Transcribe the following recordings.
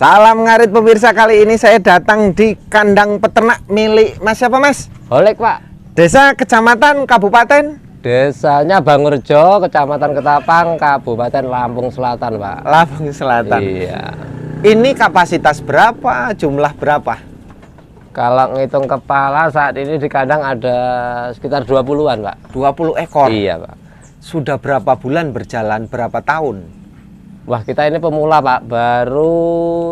Salam ngarit pemirsa, kali ini saya datang di kandang peternak milik Mas siapa Mas? Holek Pak. Desa, kecamatan, kabupaten? Desanya Bangurjo, Kecamatan Ketapang, Kabupaten Lampung Selatan Pak. Lampung Selatan. Iya. Ini kapasitas berapa? Jumlah berapa? Kalau ngitung kepala saat ini di kandang ada sekitar 20-an Pak. 20 ekor? Iya Pak. Sudah berapa bulan berjalan? Berapa tahun? Wah, kita ini pemula Pak, baru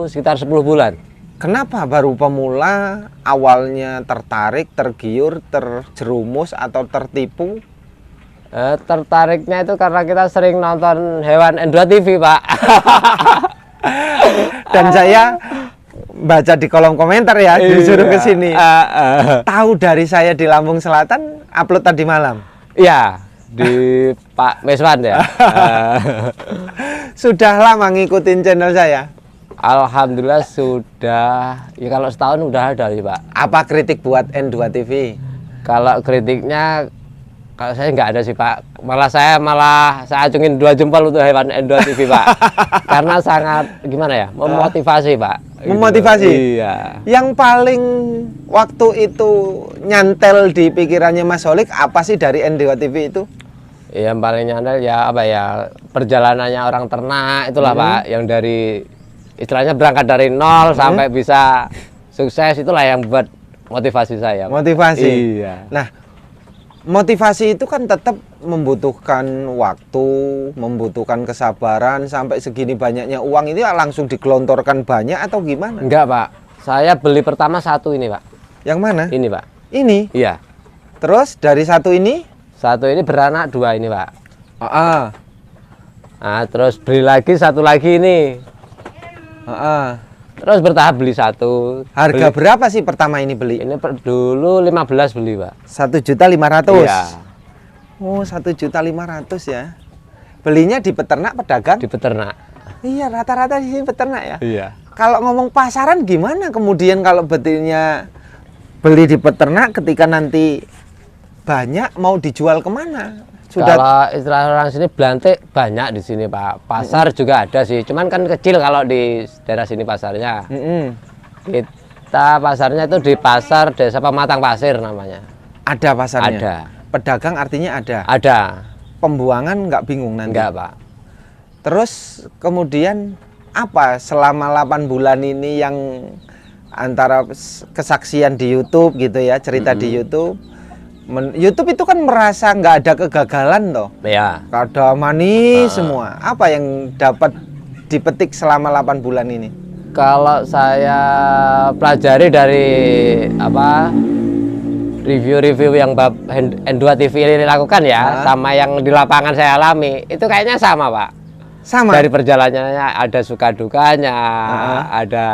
sekitar 10 bulan. Kenapa baru pemula? Awalnya tertarik, tergiur, terjerumus atau tertipu? Tertariknya itu karena kita sering nonton hewan N2 TV Pak. Dan saya baca di kolom komentar ya, disuruh ke sini. Tahu dari saya di Lampung Selatan, upload tadi malam. Iya, di Pak Meswan ya. Sudah lama ngikutin channel saya? Alhamdulillah sudah, ya kalau setahun udah ada sih Pak. Apa kritik buat N2 TV? Kalau kritiknya, kalau saya nggak ada sih Pak. Saya acungin 2 jempol untuk hewan N2 TV Pak. Karena sangat gimana ya, memotivasi Pak. Memotivasi? Iya. Yang paling waktu itu nyantel di pikirannya Mas Holik apa sih dari N2 TV itu? Yang paling nyantel ya apa ya, perjalanannya orang ternak itulah Pak. Yang dari istilahnya berangkat dari nol sampai bisa sukses, itulah yang buat motivasi saya Pak. Motivasi? Iya. Nah, motivasi itu kan tetap membutuhkan waktu, membutuhkan kesabaran. Sampai segini banyaknya uang ini langsung digelontorkan banyak atau gimana? Enggak Pak, saya beli pertama satu ini Pak. Yang mana? Ini Pak. Ini? Iya. Terus dari satu ini? Satu ini beranak 2 ini Pak. Nah, terus beli lagi satu lagi ini. Terus bertahap beli satu. Harga berapa sih pertama ini beli? Ini dulu 15 beli Pak. 1.500.000. Iya. Oh, 1.500.000 ya. Belinya di peternak pedagang? Di peternak. Iya, rata-rata di sini peternak ya. Iya. Kalau ngomong pasaran gimana kemudian kalau betilnya beli di peternak, ketika nanti banyak mau dijual kemana? Kalau istilah orang sini belantik banyak di sini Pak. Pasar juga ada sih, cuman kan kecil kalau di daerah sini pasarnya. Kita pasarnya itu di pasar Desa Pematang Pasir namanya. Ada pasarnya? Ada. Pedagang artinya ada? Ada. Pembuangan nggak bingung nanti? Enggak Pak. Terus kemudian apa selama 8 bulan ini yang antara kesaksian di YouTube gitu ya, cerita di YouTube. YouTube itu kan merasa nggak ada kegagalan toh. Iya. Kada manis semua. Apa yang dapat dipetik selama 8 bulan ini? Kalau saya pelajari dari apa review-review yang N2 TV ini lakukan ya, sama yang di lapangan saya alami, itu kayaknya sama Pak. Sama? Dari perjalanannya ada suka dukanya, ada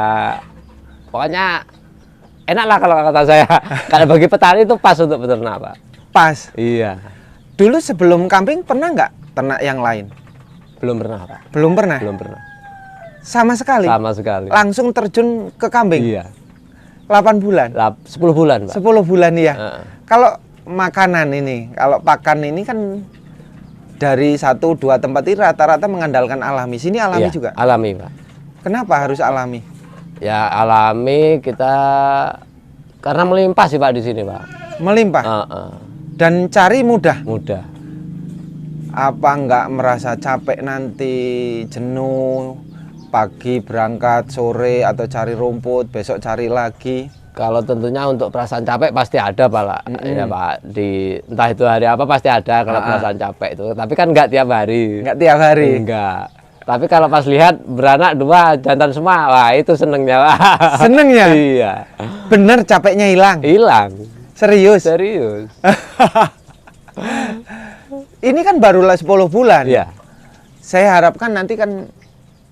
pokoknya enak lah kalau kata saya. Kalau bagi petani itu pas untuk peternak Pak. Pas? Iya. Dulu sebelum kambing pernah nggak ternak yang lain? Belum pernah Pak. Belum pernah? Belum pernah. Sama sekali? Sama sekali. Langsung terjun ke kambing? Iya. 8 bulan? 10 bulan Pak. 10 bulan ya. Kalau makanan ini, kalau pakan ini kan dari 1-2 tempat ini rata-rata mengandalkan alami. Sini alami juga? Alami Pak. Kenapa harus alami? Ya alami kita karena melimpah sih Pak di sini Pak. Melimpah? Dan cari mudah? Mudah. Apa nggak merasa capek nanti, jenuh, pagi berangkat, sore atau cari rumput, besok cari lagi? Kalau tentunya untuk perasaan capek pasti ada Pak. Ya Pak, entah itu hari apa pasti ada kalau perasaan capek itu. Tapi kan nggak tiap hari. Nggak tiap hari? Enggak. Tapi kalau pas lihat beranak 2 jantan semua, wah itu senengnya Pak. Senengnya? Iya. Bener capeknya hilang? Hilang. Serius? Serius. Ini kan baru 10 bulan. Iya. Saya harapkan nanti kan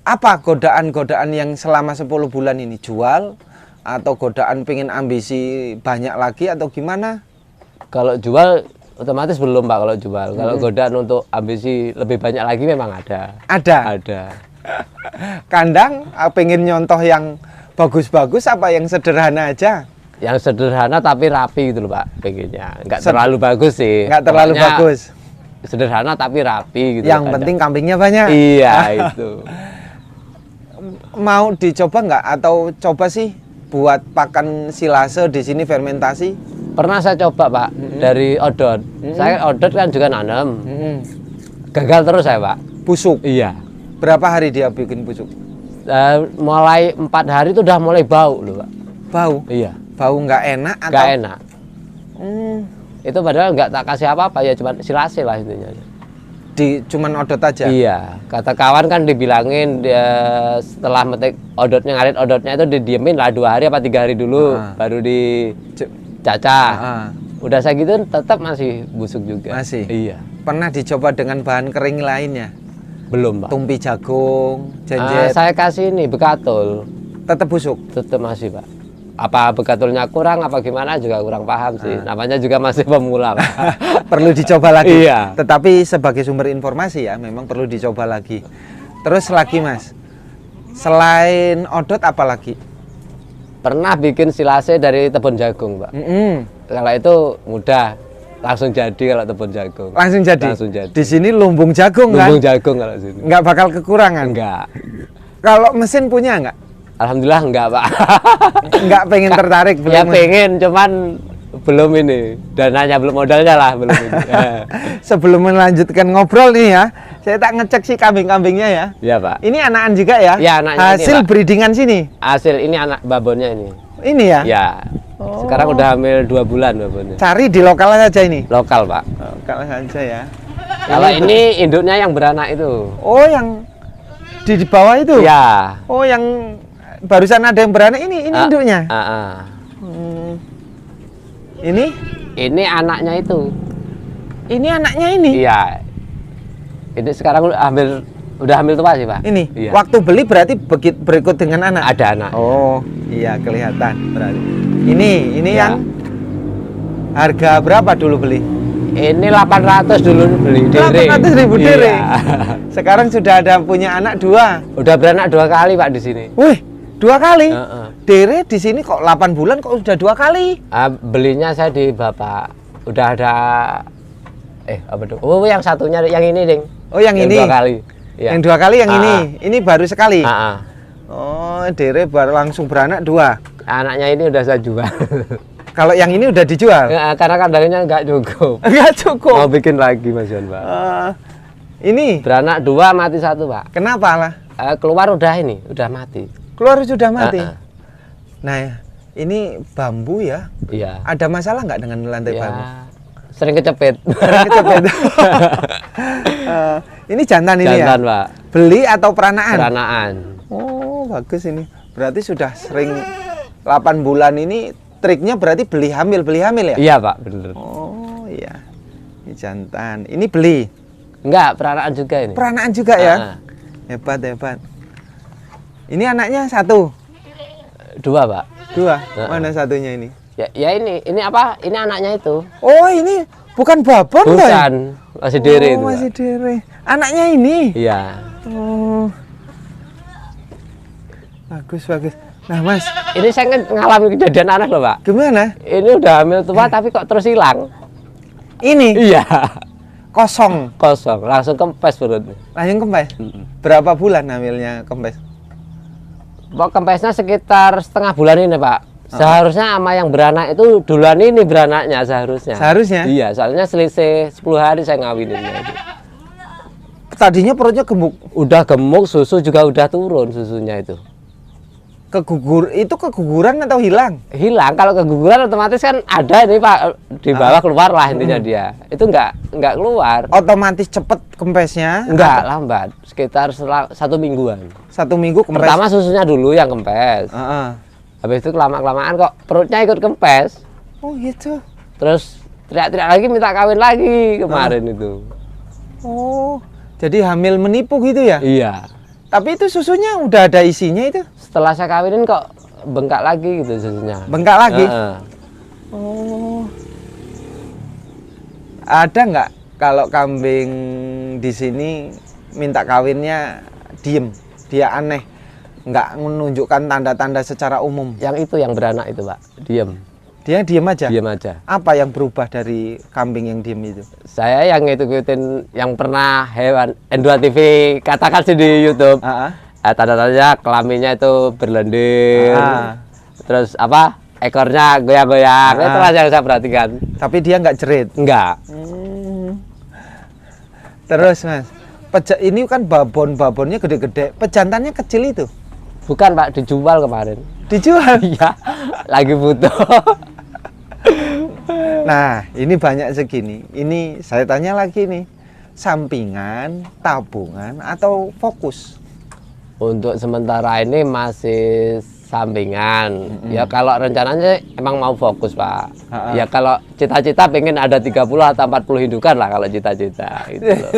apa godaan-godaan yang selama 10 bulan ini? Jual? Atau godaan pengen ambisi banyak lagi atau gimana? Kalau jual otomatis belum Pak kalau jual. Kalau godaan untuk ambisi lebih banyak lagi memang ada. Ada? Ada. Kandang pengen nyontoh yang bagus-bagus apa yang sederhana aja? Yang sederhana tapi rapi gitu loh Pak pengennya. Nggak terlalu bagus sih. Nggak terlalu bagus? Sederhana tapi rapi gitu. Yang penting kambingnya banyak? Iya itu. mau dicoba nggak atau coba sih buat pakan silase di sini fermentasi? Pernah saya coba Pak, dari odot. Saya odot kan juga nanam. Gagal terus saya Pak. Busuk? Iya. Berapa hari dia bikin busuk? Mulai 4 hari itu udah mulai bau loh Pak. Bau? Iya. Bau nggak enak atau? Nggak enak. Itu padahal nggak tak kasih apa-apa ya, cuma silase lah intinya. Cuman odot aja? Iya, kata kawan kan dibilangin setelah metik odotnya, ngarit odotnya itu didiemin lah 2 hari apa 3 hari dulu, baru dicacah. Udah saya gitu tetap masih busuk juga. Masih? Iya. Pernah dicoba dengan bahan kering lainnya? Belum Pak. Tumpi jagung, jenjet? Saya kasih ini bekatul. Tetap busuk? Tetap masih Pak. Apa bekatulnya kurang apa gimana juga kurang paham sih. Namanya juga masih pemula Pak. Perlu dicoba lagi. Iya. Tetapi sebagai sumber informasi ya memang perlu dicoba lagi. Terus lagi Mas, selain odot apa lagi? Pernah bikin silase dari tepung jagung Pak. Kalau itu mudah, langsung jadi kalau tepung jagung. Langsung jadi? Langsung jadi. Di sini lumbung jagung kan? Lumbung jagung kalau sini. Nggak bakal kekurangan? Enggak. Kalau mesin punya nggak? Alhamdulillah enggak Pak. Nggak pengen tertarik? Belum Ya pengen, cuman belum ini. Dananya belum, modalnya lah belum ini. Sebelum melanjutkan ngobrol nih ya, saya tak ngecek sih kambing-kambingnya ya. Iya Pak. Ini anakan juga ya? Iya anaknya Hasil ini, Pak. breedingan sini? Hasil ini anak babonnya ini. Ini ya? Ya. Sekarang udah hamil 2 bulan babonnya. Cari di lokal saja ini? Lokal Pak. Lokal saja ya. Kalau ini induknya yang beranak itu. Oh yang di bawah itu? Ya. Oh yang barusan ada yang beranak ini induknya? Ini? Ini anaknya itu. Ini anaknya ini? Iya. Ini sekarang udah hamil tua sih Pak. Ini? Iya. Waktu beli berarti berikut dengan anak? Ada anak. Oh iya kelihatan berarti. Ini Ya. yang harga berapa dulu beli? Ini 800 dulu beli. 800.000 dere. Iya. Sekarang sudah ada punya anak 2. Udah beranak 2 kali Pak di sini. Wih, 2 kali? Dere di sini kok 8 bulan kok sudah 2 kali? Belinya saya di Bapak. Udah ada apa tuh? Oh, yang satunya yang ini, Ding. Oh, yang ini. 2 kali. Ya. Yang 2 kali yang ini. Ini baru sekali. Oh, dere baru langsung beranak 2. Anaknya ini udah saya jual. Kalau yang ini udah dijual? Karena kandangnya nggak cukup. Nggak cukup. Mau bikin lagi Mas Yon, Pak. Ini beranak 2 mati 1, Pak. Kenapa lah? Keluar udah mati. Keluar sudah mati. Nah, ini bambu ya? Iya. Ada masalah nggak dengan lantai Ya, bambu? sering kecepit. Kecepet. Ini jantan ini ya? Jantan, Pak. Beli atau peranaan? Peranaan. Oh, bagus ini. Berarti sudah sering 8 bulan ini triknya berarti beli hamil ya? Iya, Pak, bener. Oh, iya. Ini jantan. Ini beli? Enggak, peranaan juga ini. Peranaan juga ya? Hebat. Ini anaknya 1? 2, Pak. 2? Mana satunya ini? Ya ini apa? Ini anaknya itu. Oh, ini bukan babon toh? Bukan, masih dere itu. Masih dere. Anaknya ini? Iya. Oh. Bagus. Nah, Mas, Ini saya ngalami kejadian aneh loh, Pak. gimana? Ini udah hamil tua tapi kok terus hilang. Ini Iya. kosong, Langsung kempes perutnya. langsung kempes. Berapa bulan hamilnya kempes? Kempesnya sekitar setengah bulan ini, Pak. Seharusnya sama yang beranak itu duluan ini beranaknya seharusnya. Seharusnya? Iya, soalnya selisih 10 hari saya ngawininnya itu. Tadinya perutnya gemuk. Udah gemuk, susu juga udah turun susunya itu. Keguguran atau hilang? Hilang. Kalau keguguran otomatis kan ada nih Pak, di bawah keluar lah intinya dia. Itu enggak keluar. Otomatis cepet kempesnya? Enggak, lambat. Sekitar 1 mingguan. 1 minggu kempes? Pertama susunya dulu yang kempes. Habis itu kelamaan kok perutnya ikut kempes. Oh gitu. Terus teriak-teriak lagi minta kawin lagi kemarin itu. Oh, jadi hamil menipu gitu ya? Iya. Tapi itu susunya udah ada isinya itu? Setelah saya kawinin kok bengkak lagi gitu susunya. Bengkak lagi? Oh. Ada nggak kalau kambing di sini minta kawinnya diem, dia aneh, nggak menunjukkan tanda-tanda secara umum? Yang itu yang beranak itu Pak, diem. Dia diem aja? Diem aja. Apa yang berubah dari kambing yang diem itu? Saya yang ngikutin yang pernah hewan N2 TV katakan sih di YouTube. tanda-tandanya kelaminnya itu berlendir. Ah. Terus apa? Ekornya goyang-goyang. Itu lah yang saya perhatikan. Tapi dia nggak jerit. Enggak. Terus Mas, ini kan babon-babonnya gede-gede, pejantannya kecil itu. Bukan Pak, dijual kemarin. Dijual? Iya, lagi butuh. Nah, ini banyak segini. Ini saya tanya lagi nih, sampingan, tabungan, atau fokus? Untuk sementara ini masih sampingan. Ya kalau rencananya emang mau fokus Pak. Ya kalau cita-cita pengen ada 30 atau 40 indukan lah kalau cita-cita. Gitu loh.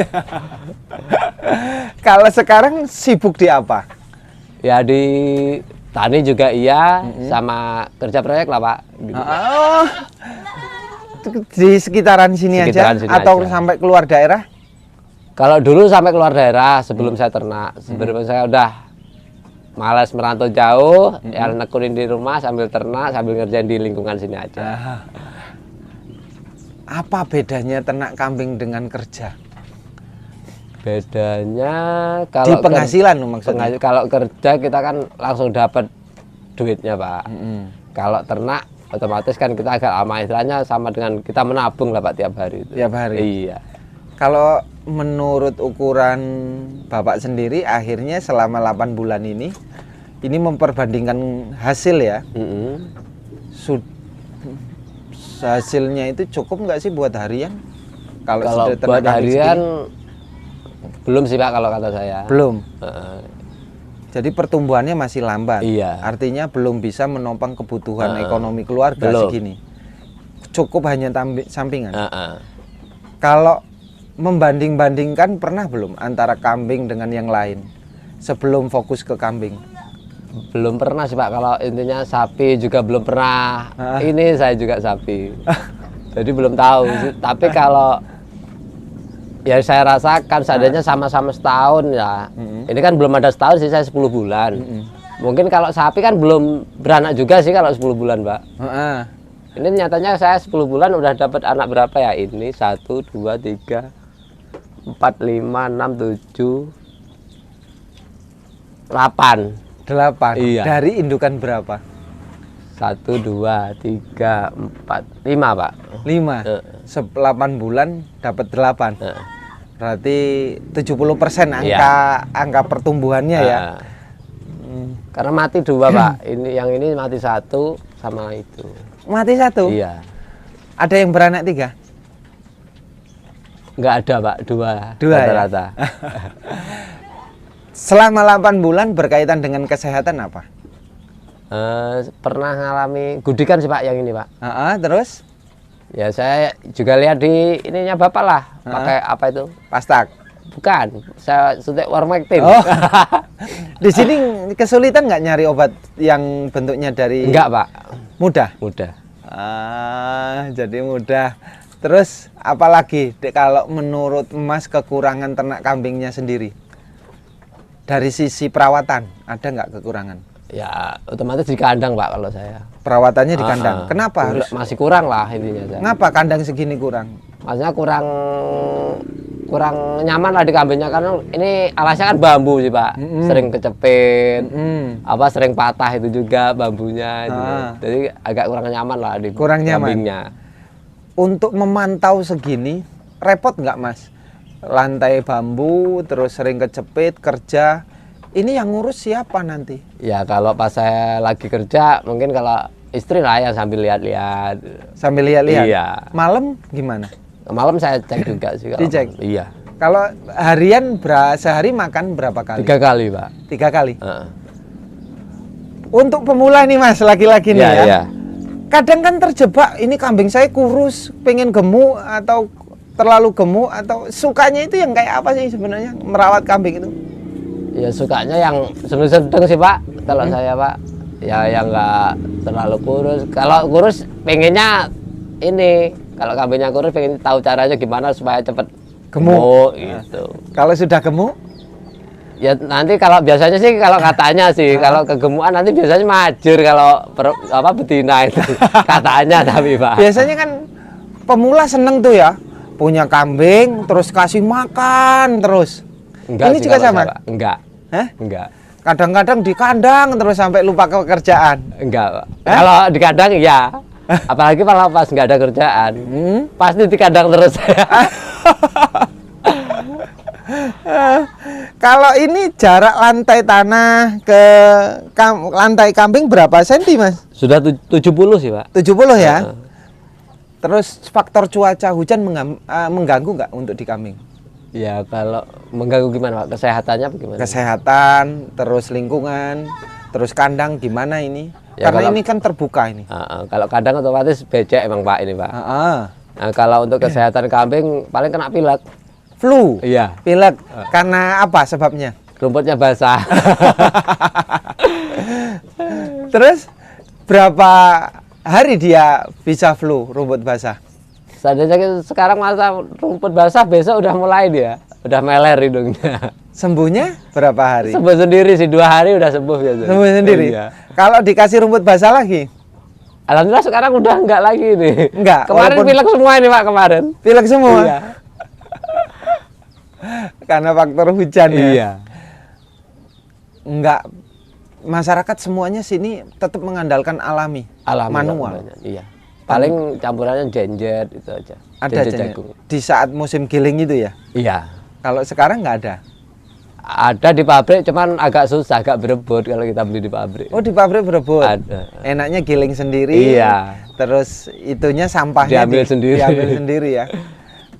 Kalau sekarang sibuk di apa? Ya di tani juga iya, sama kerja proyek lah Pak. Gitu. Oh, di sekitaran sini Sekitaran aja sini atau aja. sampai keluar daerah? Kalau dulu sampai keluar daerah sebelum saya ternak, sebelum saya udah malas merantau jauh, ya nekunin di rumah sambil ternak, sambil ngerjain di lingkungan sini aja. Apa bedanya ternak kambing dengan kerja? Bedanya Di kalau penghasilan maksudnya? kalau kerja kita kan langsung dapat duitnya Pak. Kalau ternak otomatis kan kita agak lama, istilahnya sama dengan kita menabung lah Pak tiap hari itu. Tiap hari? Iya. Kalau menurut ukuran Bapak sendiri, akhirnya selama 8 bulan ini memperbandingkan hasil ya. Hasilnya itu cukup nggak sih buat harian? Kalau sudah ternak buat kambing harian segini? belum sih Pak kalau kata saya. Belum. Jadi pertumbuhannya masih lambat. Iya. Artinya belum bisa menopang kebutuhan ekonomi keluarga Belum. segini. Cukup hanya sampingan. Heeh. Kalau membanding-bandingkan pernah belum antara kambing dengan yang lain sebelum fokus ke kambing? Belum pernah sih Pak, kalau intinya sapi juga belum pernah. Ini saya juga sapi. Jadi belum tahu sih. Tapi kalau ya saya rasakan seadanya sama-sama setahun ya. Ini kan belum ada setahun sih, saya 10 bulan. Mungkin kalau sapi kan belum beranak juga sih kalau 10 bulan Pak. Ini nyatanya saya 10 bulan udah dapat anak berapa ya? Ini 1, 2, 3, 4, 5, 6, 7, 8. 8. Iya. Dari indukan berapa? 1, 2, 3, 4, 5 Pak. 5. 8 bulan dapat 8. Berarti 70% angka pertumbuhannya ya. Karena mati 2 Pak. Yang ini mati 1 sama itu. Mati 1? Iya. Ada yang beranak 3? Enggak ada Pak, 2 rata-rata. Ya? Selama 8 bulan berkaitan dengan kesehatan apa? Pernah ngalami gudikan sih Pak yang ini Pak. Terus? Ya saya juga lihat di ininya Bapak lah, pakai apa itu? Pastak? Bukan, saya suntik Warmectin. Oh. Di sini kesulitan nggak nyari obat yang bentuknya dari? Enggak Pak. Mudah? Mudah. Jadi mudah. Terus apalagi kalau menurut Mas kekurangan ternak kambingnya sendiri? Dari sisi perawatan ada nggak kekurangan? Ya otomatis di kandang Pak kalau saya. Perawatannya di kandang. Kenapa harus? Masih kurang lah intinya saya. Kenapa kandang segini kurang? Maksudnya kurang nyaman lah di kambingnya karena ini alasnya kan bambu sih Pak. Sering kecepit, sering patah itu juga bambunya. Gitu. Jadi agak kurang nyaman lah di kambingnya. Untuk memantau segini repot nggak Mas? Lantai bambu terus sering kecepit kerja. Ini yang ngurus siapa nanti? Ya kalau pas saya lagi kerja mungkin kalau istri lah yang sambil lihat-lihat. Sambil lihat-lihat? Iya. Malam gimana? Malam saya cek juga sih. Dicek? Iya. Kalau harian sehari makan berapa kali? 3 kali Pak. 3 kali? Untuk pemula nih Mas, laki-laki nih ya. Iya. Kadang kan terjebak, ini kambing saya kurus, pengen gemuk atau terlalu gemuk, atau sukanya itu yang kayak apa sih sebenarnya merawat kambing itu? Ya sukanya yang sedang sih Pak, kalau saya Pak. Ya yang nggak terlalu kurus. Kalau kurus pengennya ini, kalau kambingnya kurus pengen tahu caranya gimana supaya cepet gemuk gitu. Kalau sudah gemuk? Ya nanti kalau biasanya sih kalau katanya sih kalau kegemukan nanti biasanya majur kalau betina itu katanya tapi Pak. Biasanya kan pemula seneng tuh ya punya kambing terus kasih makan terus. Enggak ini sih juga sama? Enggak. Hah? Enggak. Kadang-kadang di kandang terus sampai lupa pekerjaan. Enggak, Pak. Kalau di kandang ya. Apalagi kalau pas nggak ada kerjaan. Pasti di kandang terus saya. Kalau ini jarak lantai tanah ke lantai kambing berapa senti, Mas? Sudah 70 sih, Pak. 70 ya? Terus faktor cuaca hujan mengganggu nggak untuk di kambing? Ya kalau mengganggu gimana, Pak? Kesehatannya bagaimana? Kesehatan, terus lingkungan, terus kandang gimana ini? Ya, Karena kalau- ini kan terbuka ini. Kalau kandang otomatis becek emang, Pak, ini, Pak. Nah, kalau untuk kesehatan kambing paling kena pilek. Flu, Iya. pilek. Karena apa sebabnya? Rumputnya basah. Terus berapa hari dia bisa flu rumput basah? Seandainya sekarang masa rumput basah, besok udah mulai dia. Udah meler hidungnya. Sembuhnya berapa hari? Sembuh sendiri sih, 2 hari udah sembuh biasanya. Sembuh sendiri. Iya. Kalau dikasih rumput basah lagi? Alhamdulillah sekarang udah enggak lagi nih. Enggak, Kemarin walaupun- pilek semua ini, Pak, kemarin. Pilek semua? Iya. Karena faktor hujan ya? Iya. Enggak, masyarakat semuanya sini tetap mengandalkan alami, manual. Kebanyakan, iya. Paling campurannya jenjet itu aja. Ada Jenjet aja jagung. di saat musim giling itu ya. Iya. Kalau sekarang nggak ada. Ada di pabrik, cuman agak susah, agak berebut kalau kita beli di pabrik. Oh, di pabrik berebut. Ada. Enaknya giling sendiri. Iya. Terus itunya sampahnya Diambil sendiri. Diambil sendiri ya.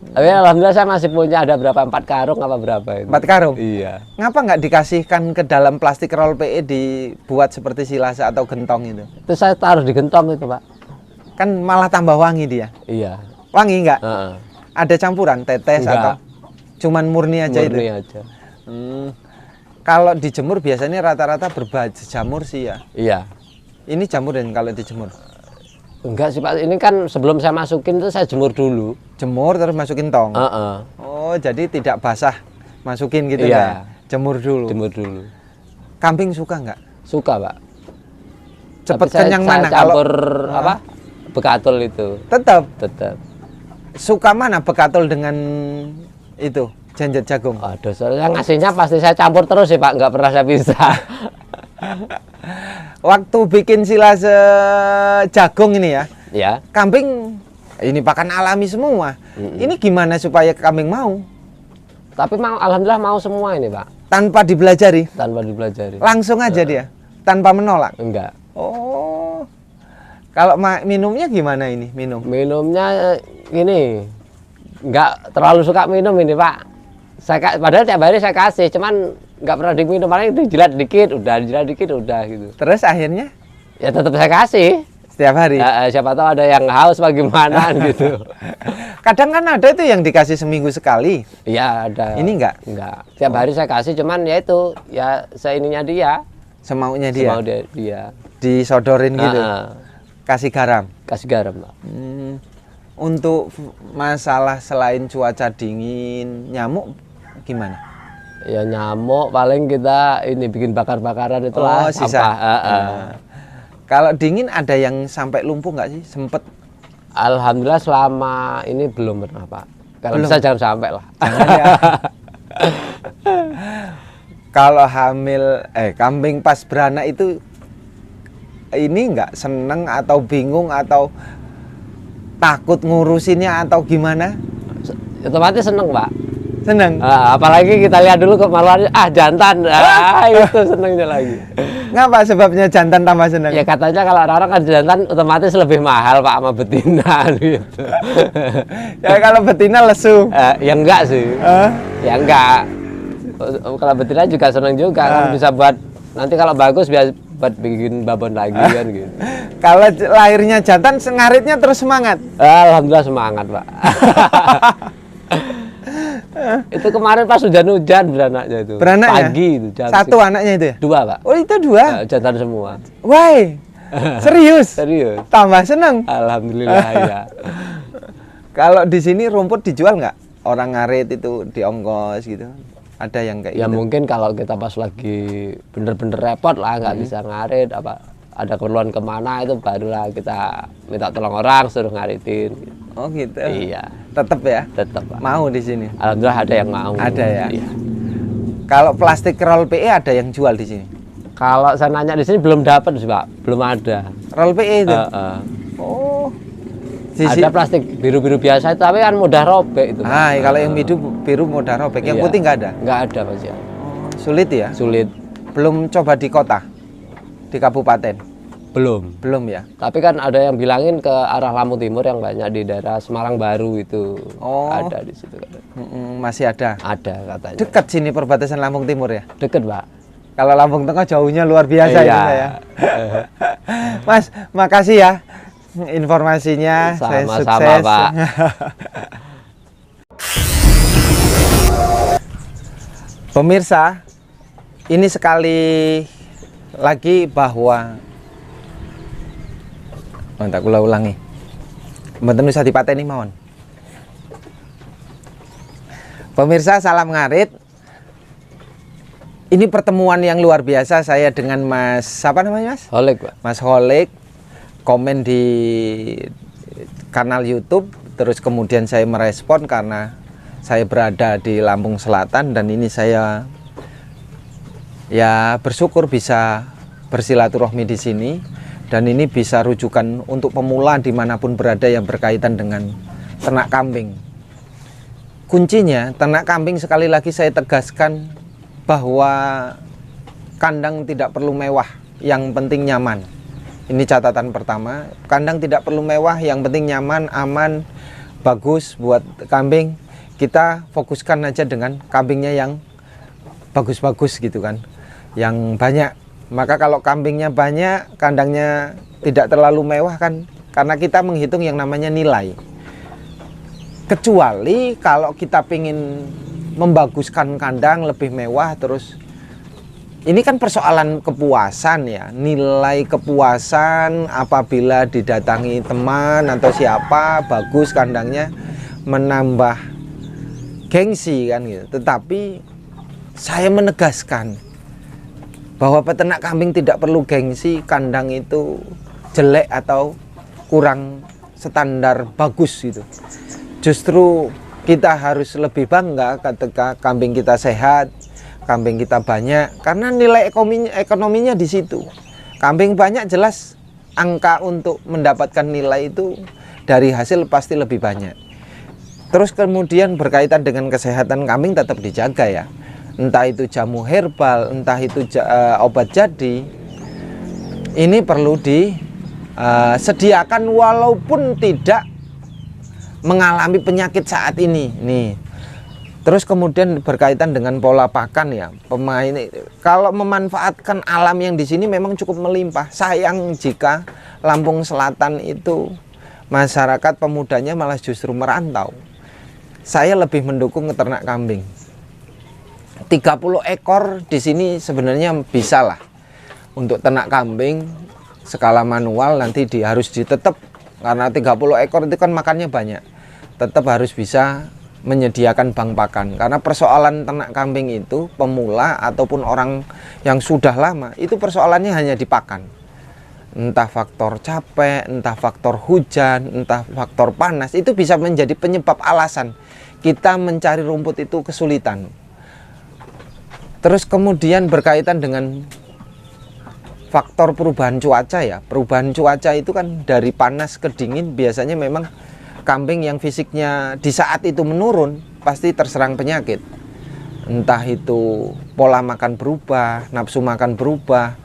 Tapi alhamdulillah saya masih punya ada berapa, 4 karung apa berapa itu. 4 karung. Iya. Ngapa nggak dikasihkan ke dalam plastik roll PE dibuat seperti silase atau gentong itu? Itu saya taruh di gentong itu, Pak. Kan malah tambah wangi dia. Iya. Wangi nggak? Heeh. Ada campuran tetes Enggak. atau cuman murni aja Murni itu? aja. Kalau dijemur biasanya rata-rata berjamur sih ya. Iya. Ini jamur dan kalau dijemur. Enggak sih, Pak. Ini kan sebelum saya masukin itu saya jemur dulu. Jemur terus masukin tong. Heeh. Oh, jadi tidak basah. Masukin gitu Iya. ya. Jemur dulu. Jemur dulu. Kambing suka nggak? Suka, Pak. Cepet Tapi saya- kenyang saya mana campur kalau apa? Bekatul itu. tetap Tetap. suka mana bekatul dengan itu jenjet jagung? Aduh, soalnya ngasihnya pasti saya campur terus sih, Pak. Nggak pernah saya pisah. Waktu bikin silase jagung ini ya, Ya. kambing ini pakan alami semua. Ini gimana supaya kambing mau? Tapi mau, alhamdulillah mau semua ini, Pak. Tanpa dipelajari, Tanpa dipelajari. langsung aja dia, tanpa menolak. Enggak. Oh, kalau minumnya gimana ini? Minumnya ini nggak terlalu suka minum ini, Pak. Padahal tiap hari saya kasih, cuman nggak pernah diminum, paling dijilat dikit udah gitu. Terus akhirnya Ya tetap saya kasih. setiap hari. Ya, siapa tahu ada yang haus bagaimana gitu. Kadang kan ada itu yang dikasih seminggu sekali. Iya ada. Ini enggak? Enggak. Tiap hari saya kasih, cuman ya itu ya seininya dia. Semaunya dia. Semau dia. Disodorin gitu. Kasih garam. Kasih garam, Pak. Untuk masalah selain cuaca dingin, nyamuk gimana? Ya nyamuk paling kita ini bikin bakar-bakaran itulah. Oh, sisa. sampah. Kalau dingin ada yang sampai lumpuh nggak sih? Sempet. Alhamdulillah selama ini belum pernah, Pak. Kalau Belum? bisa jangan sampai lah. Jangan ya. Kalau hamil, kambing pas beranak itu ini nggak seneng atau bingung atau takut ngurusinnya atau gimana? Otomatis seneng, Pak. Seneng. Apalagi kita lihat dulu kemaluannya, jantan. Itu senengnya lagi. Ngapa sebabnya jantan tambah seneng? Ya katanya kalau orang-orang kan jantan otomatis lebih mahal, Pak, sama betina gitu. Ya kalau betina lesu. Ya enggak sih. Ya enggak. Kalau betina juga seneng juga kan bisa buat nanti kalau bagus biar buat bikin babon lagi kan gitu. Kalau lahirnya jantan, ngaritnya terus semangat. Alhamdulillah semangat, Pak. Itu kemarin pas hujan-hujan beranaknya itu. Beranaknya? Pagi itu. Satu anaknya itu ya? 2, Pak. Oh itu 2? Jantan semua. Why? Serius? Serius. Tambah seneng. Alhamdulillah ya. Kalau di sini rumput dijual nggak? Orang ngarit itu diongkos gitu. Ada yang kayak Ya gitu? mungkin kalau kita pas lagi bener-bener repot lah nggak bisa ngarit apa ada keperluan kemana itu barulah kita minta tolong orang suruh ngaritin. Oh gitu. Iya. Tetep ya? Tetap, Pak. Mau di sini? Alhamdulillah ada yang mau. Ada ya? Iya. Kalau plastik roll PE ada yang jual di sini? Kalau saya nanya di sini belum dapat sih Pak, belum ada. Roll PE itu. Oh. Ada plastik biru-biru biasa itu, tapi kan mudah robek itu. Ah, kalau yang biru mudah robek, yang putih nggak ada? Nggak ada Pak ya. Sulit ya? Sulit. Belum coba di kota, di kabupaten? Belum ya? Tapi kan ada yang bilangin ke arah Lampung Timur yang banyak di daerah Semarang Baru itu. Ada di situ. Masih ada? Ada katanya. Dekat sini perbatasan Lampung Timur ya? Deket Pak. Kalau Lampung Tengah jauhnya luar biasa ya. Mas, makasih ya informasinya. Saya sukses. Pak. Pemirsa, ini sekali lagi bahwa tak kula ulangi. Mboten usah dipateni mawon. Pemirsa, salam ngarit. Ini pertemuan yang luar biasa saya dengan Mas, siapa namanya Mas? Holik Pak. Mas Holik, komen di kanal YouTube, terus kemudian saya merespon karena saya berada di Lampung Selatan dan ini saya ya bersyukur bisa bersilaturahmi di sini dan ini bisa rujukan untuk pemula dimanapun berada yang berkaitan dengan ternak kambing. Kuncinya ternak kambing, sekali lagi saya tegaskan bahwa kandang tidak perlu mewah, yang penting nyaman. Ini catatan pertama, kandang tidak perlu mewah, yang penting nyaman, aman, bagus buat kambing. Kita fokuskan aja dengan kambingnya yang bagus-bagus gitu kan, yang banyak. Maka kalau kambingnya banyak, kandangnya tidak terlalu mewah kan, karena kita menghitung yang namanya nilai. Kecuali kalau kita pingin membaguskan kandang lebih mewah, terus ini kan persoalan kepuasan ya, nilai kepuasan apabila didatangi teman atau siapa, bagus kandangnya, menambah gengsi kan gitu. Tetapi saya menegaskan bahwa peternak kambing tidak perlu gengsi kandang itu jelek atau kurang standar bagus gitu. Justru kita harus lebih bangga ketika kambing kita sehat, kambing kita banyak, karena nilai ekonominya di situ. Kambing banyak jelas angka untuk mendapatkan nilai itu dari hasil pasti lebih banyak. Terus kemudian berkaitan dengan kesehatan kambing tetap dijaga ya. Entah itu jamu herbal, entah itu obat jadi. Ini perlu disediakan walaupun tidak mengalami penyakit saat ini nih. Terus kemudian berkaitan dengan pola pakan ya, pemain kalau memanfaatkan alam yang di sini memang cukup melimpah. Sayang jika Lampung Selatan itu masyarakat pemudanya malah justru merantau. Saya lebih mendukung ternak kambing. 30 ekor di sini sebenarnya bisa lah untuk ternak kambing skala manual, nanti harus ditetap karena 30 ekor itu kan makannya banyak. Tetap harus bisa menyediakan bank pakan, karena persoalan ternak kambing itu pemula ataupun orang yang sudah lama itu persoalannya hanya di pakan. Entah faktor capek, entah faktor hujan, entah faktor panas, itu bisa menjadi penyebab alasan kita mencari rumput itu kesulitan. Terus kemudian berkaitan dengan faktor perubahan cuaca ya. Perubahan cuaca itu kan dari panas ke dingin, biasanya memang kambing yang fisiknya di saat itu menurun pasti terserang penyakit. Entah itu pola makan berubah, nafsu makan berubah,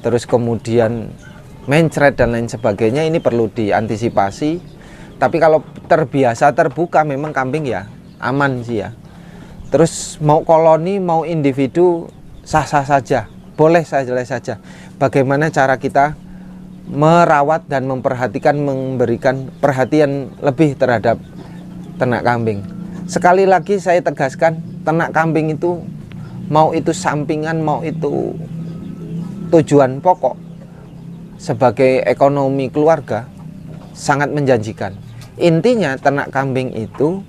terus kemudian mencret dan lain sebagainya, ini perlu diantisipasi. Tapi kalau terbiasa terbuka memang kambing ya aman sih ya. Terus mau koloni mau individu sah-sah saja, boleh saja. Bagaimana cara kita merawat dan memperhatikan, memberikan perhatian lebih terhadap ternak kambing. Sekali lagi saya tegaskan, ternak kambing itu mau itu sampingan, mau itu tujuan pokok sebagai ekonomi keluarga sangat menjanjikan. Intinya ternak kambing itu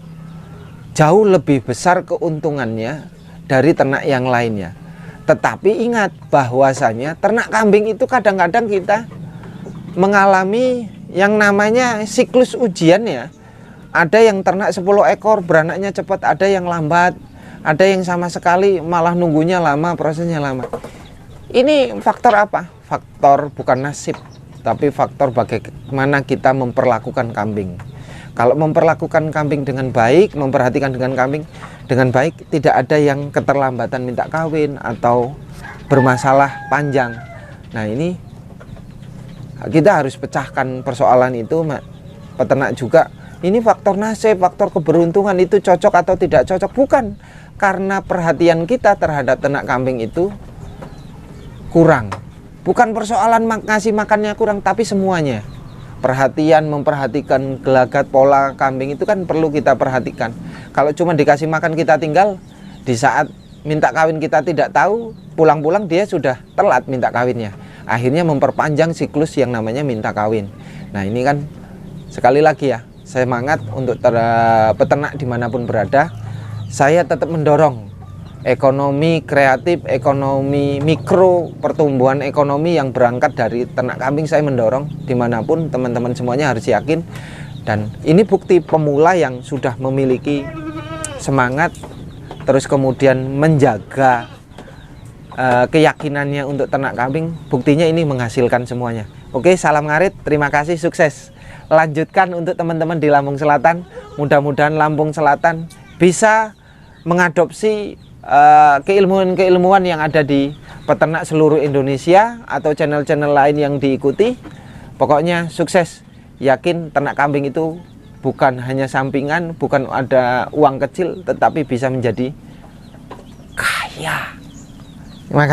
jauh lebih besar keuntungannya dari ternak yang lainnya. Tetapi ingat bahwasanya ternak kambing itu kadang-kadang kita mengalami yang namanya siklus ujian ya. Ada yang ternak 10 ekor beranaknya cepat, ada yang lambat, ada yang sama sekali malah nunggunya lama, prosesnya lama. Ini faktor apa? Faktor bukan nasib, tapi faktor bagaimana kita memperlakukan kambing. Kalau memperlakukan kambing dengan baik, memperhatikan dengan kambing dengan baik, tidak ada yang keterlambatan minta kawin atau bermasalah panjang. Nah, ini kita harus pecahkan persoalan itu, peternak juga. Ini faktor nasib, faktor keberuntungan itu cocok atau tidak cocok. Bukan karena perhatian kita terhadap ternak kambing itu kurang. Bukan persoalan ngasih makannya kurang, tapi semuanya. Perhatian, memperhatikan gelagat pola kambing itu kan perlu kita perhatikan. Kalau cuma dikasih makan kita tinggal, di saat minta kawin kita tidak tahu, pulang-pulang dia sudah telat minta kawinnya. Akhirnya memperpanjang siklus yang namanya minta kawin. Nah, ini kan sekali lagi ya, semangat untuk peternak dimanapun berada. Saya tetap mendorong ekonomi kreatif, ekonomi mikro, pertumbuhan ekonomi yang berangkat dari ternak kambing. Saya mendorong dimanapun, teman-teman semuanya harus yakin. Dan ini bukti pemula yang sudah memiliki semangat, terus kemudian menjaga keyakinannya untuk ternak kambing. Buktinya ini menghasilkan semuanya. Oke, salam ngarit, terima kasih, sukses. Lanjutkan untuk teman-teman di Lampung Selatan. Mudah-mudahan Lampung Selatan bisa mengadopsi keilmuan-keilmuan yang ada di peternak seluruh Indonesia atau channel-channel lain yang diikuti. Pokoknya sukses. Yakin ternak kambing itu bukan hanya sampingan, bukan ada uang kecil, tetapi bisa menjadi kaya.